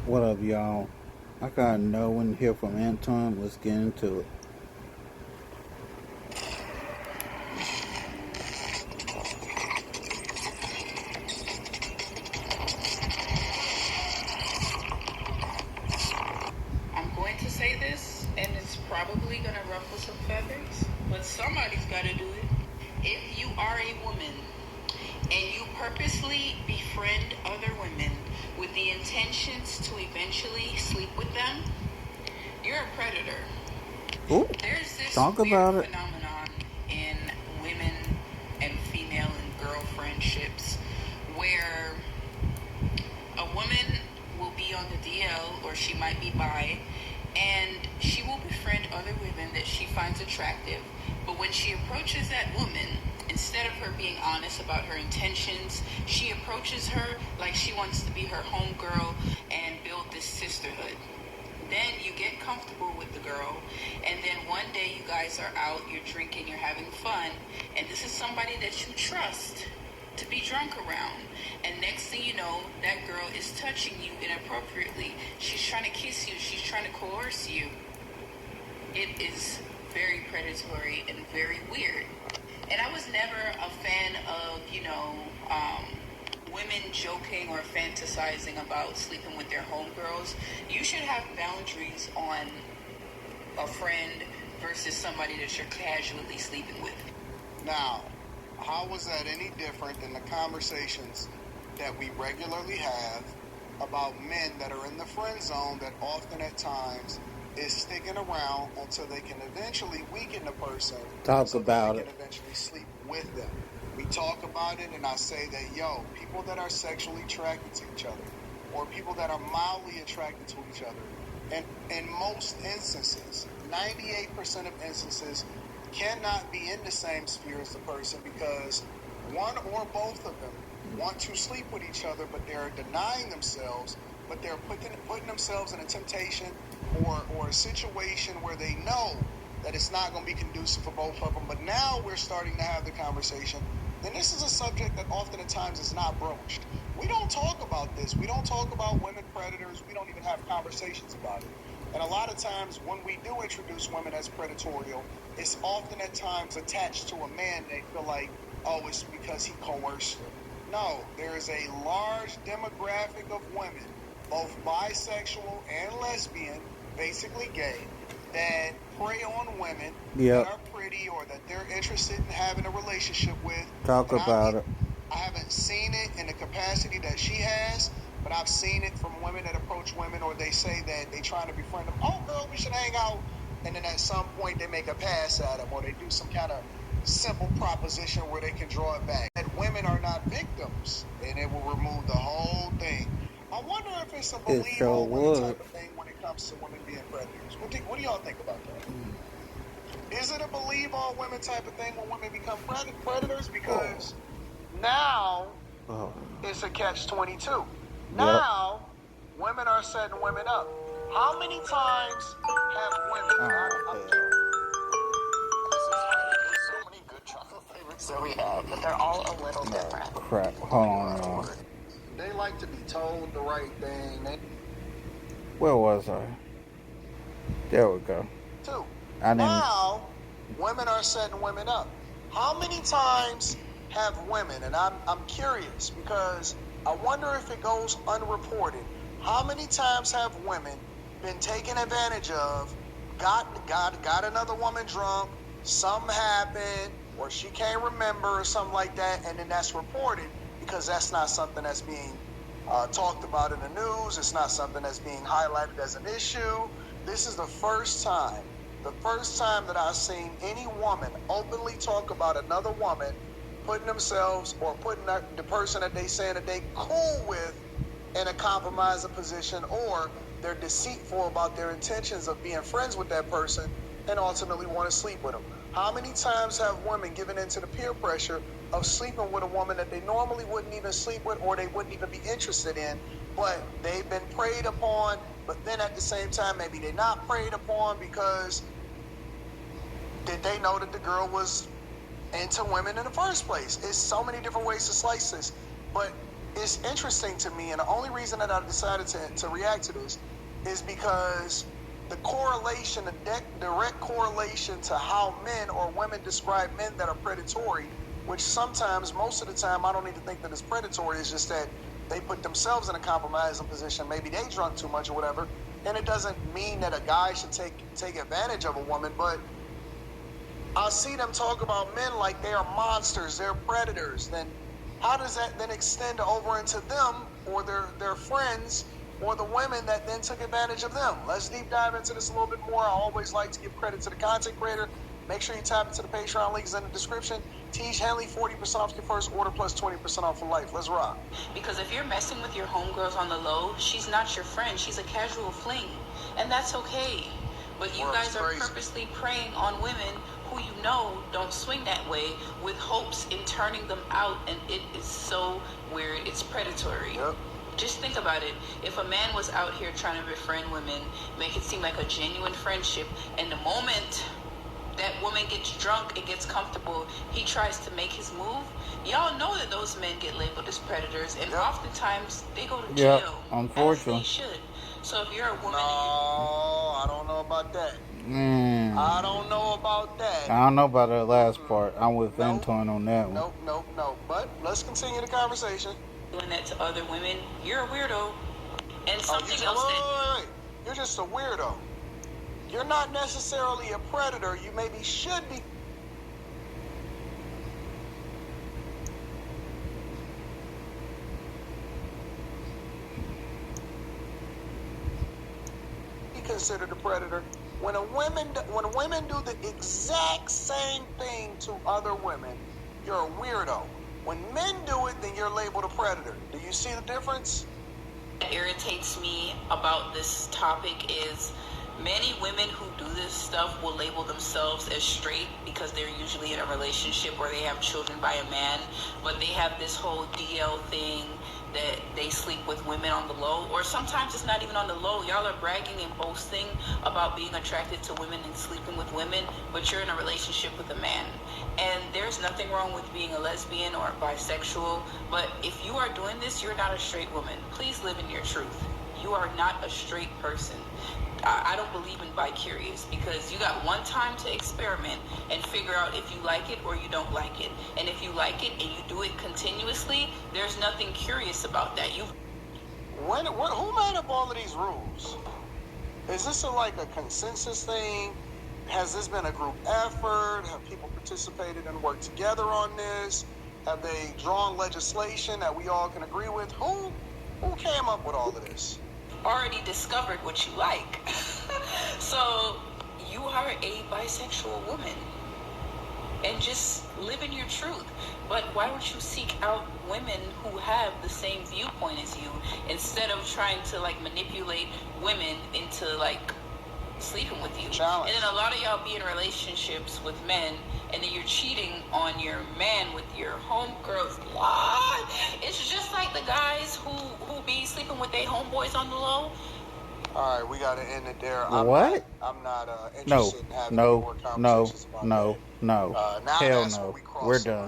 What up, y'all? I got no one here from Anton. Let's get into it. I'm going to say this, and it's probably going to ruffle some feathers, but somebody's got to do it. If you are a woman and you purposely befriend other women with the intentions to eventually sleep with them, you're a predator. Ooh, There's this talk weird about it. phenomenon in women and female and girl friendships where a woman will be on the DL or she might be bi and she will befriend other women that she finds attractive. But when she approaches that woman, instead of her being honest about her intentions, she approaches her like she wants to be her homegirl and build this sisterhood. Then you get comfortable with the girl, and then one day you guys are out, you're drinking, you're having fun, and this is somebody that you trust to be drunk around. And next thing you know, that girl is touching you inappropriately. She's trying to kiss you, she's trying to coerce you. It is very predatory and very weird. And I was never a fan of, women joking or fantasizing about sleeping with their homegirls. You should have boundaries on a friend versus somebody that you're casually sleeping with. Now, how was that any different than the conversations that we regularly have about men that are in the friend zone that often at times is sticking around until they can eventually weaken the person Talk so that about they it. can eventually sleep with them. We talk about it and I say that, people that are sexually attracted to each other or people that are mildly attracted to each other, and in most instances, 98% of instances, cannot be in the same sphere as the person because one or both of them want to sleep with each other, but they're denying themselves, but they're putting themselves in a temptation or a situation where they know that it's not going to be conducive for both of them. But now we're starting to have the conversation, and this is a subject that often at times is not broached. We don't talk about this. We don't talk about women predators. We don't even have conversations about it. And a lot of times when we do introduce women as predatorial, it's often at times attached to a man. They feel like, oh, it's because he coerced her. No, there is a large demographic of women, both bisexual and lesbian, basically gay, that prey on women that Yep, are pretty or that they're interested in having a relationship with. talk And about it. I haven't seen it in the capacity that she has, but I've seen it from women that approach women or they say that they trying to befriend them. Oh, girl, we should hang out. And then at some point they make a pass at them or they do some kind of simple proposition where they can draw it back. That women are not victims and it will remove the whole thing. I wonder if it's a It believe sure all women would. type of thing when it comes to women being predators. What do y'all think about that? Is it a believe all women type of thing when women become predators? Because now Oh, it's a catch-22. yep. Now women are setting women up. How many times have women? Oh, hell. There's so many good chocolate favorites that we have, But they're all a little No, different. crap. Hold on, y'all. They like to be told the right thing. Where was I? There we go. Too. I didn't. Now, women are setting women up. How many times have women, and I'm curious because I wonder if it goes unreported, how many times have women been taken advantage of, got another woman drunk, something happened, or she can't remember or something like that, and then that's reported because that's not something that's being talked about in the news. It's not something that's being highlighted as an issue. This is the first time that I've seen any woman openly talk about another woman putting themselves or putting the person that they saying that they cool with in a compromising position, or they're deceitful about their intentions of being friends with that person and ultimately want to sleep with them. How many times have women given into the peer pressure of sleeping with a woman that they normally wouldn't even sleep with or they wouldn't even be interested in, but they've been preyed upon, but then at the same time, maybe they're not preyed upon because did they know that the girl was into women in the first place? It's so many different ways to slice this, but it's interesting to me, and the only reason that I decided to react to this is because the correlation, the direct correlation to how men or women describe men that are predatory, which sometimes, most of the time, I don't even think that it's predatory. It's just that they put themselves in a compromising position. Maybe they drunk too much or whatever. And it doesn't mean that a guy should take advantage of a woman, but I see them talk about men like they are monsters, they're predators. Then how does that then extend over into them or their friends or the women that then took advantage of them? Let's deep dive into this a little bit more. I always like to give credit to the content creator. Make sure you tap into the Patreon links in the description. Teach Henley 40% off your first order plus 20% off for life. Let's rock. Because if you're messing with your homegirls on the low, she's not your friend. She's a casual fling. And that's okay. But you guys are purposely preying on women who you know don't swing that way with hopes in turning them out. And it is so weird. It's predatory. Yep. Just think about it. If a man was out here trying to befriend women, make it seem like a genuine friendship, and the moment that woman gets drunk and gets comfortable, he tries to make his move. Y'all know that those men get labeled as predators, and oftentimes they go to jail. Unfortunately. As they should. So if you're a woman, I don't know about that. I don't know about that. I don't know about that last part. I'm with Anton on that one. Nope. But let's continue the conversation. doing that to other women, you're a weirdo. And something else wait. You're just a weirdo. You're not necessarily a predator. You maybe should be. Considered a predator when women do the exact same thing to other women. You're a weirdo. When men do it, then you're labeled a predator. Do you see the difference? that irritates me about this topic is many women who do this stuff will label themselves as straight because they're usually in a relationship where they have children by a man, but they have this whole DL thing that they sleep with women on the low, or sometimes it's not even on the low. Y'all are bragging and boasting about being attracted to women and sleeping with women, but you're in a relationship with a man. And there's nothing wrong with being a lesbian or bisexual, but if you are doing this, you're not a straight woman. Please live in your truth. You are not a straight person. I don't believe in bi-curious because you got one time to experiment and figure out if you like it or you don't like it. And if you like it and you do it continuously, there's nothing curious about that. Who made up all of these rules? Is this like a consensus thing? Has this been a group effort? Have people participated and worked together on this? Have they drawn legislation that we all can agree with? Who came up with all of this? already discovered what you like. So you are a bisexual woman and just live in your truth. But why don't you seek out women who have the same viewpoint as you instead of trying to like manipulate women into like sleeping with you? Challenge. And then a lot of y'all be in relationships with men and then you're cheating on your man with your homegirls. What? It's just like the guys who be sleeping with their homeboys on the low. All right, we got to end it there. What? I'm not interested in having more conversations about that. No. Now Hell that's no. where we cross We're the done. line.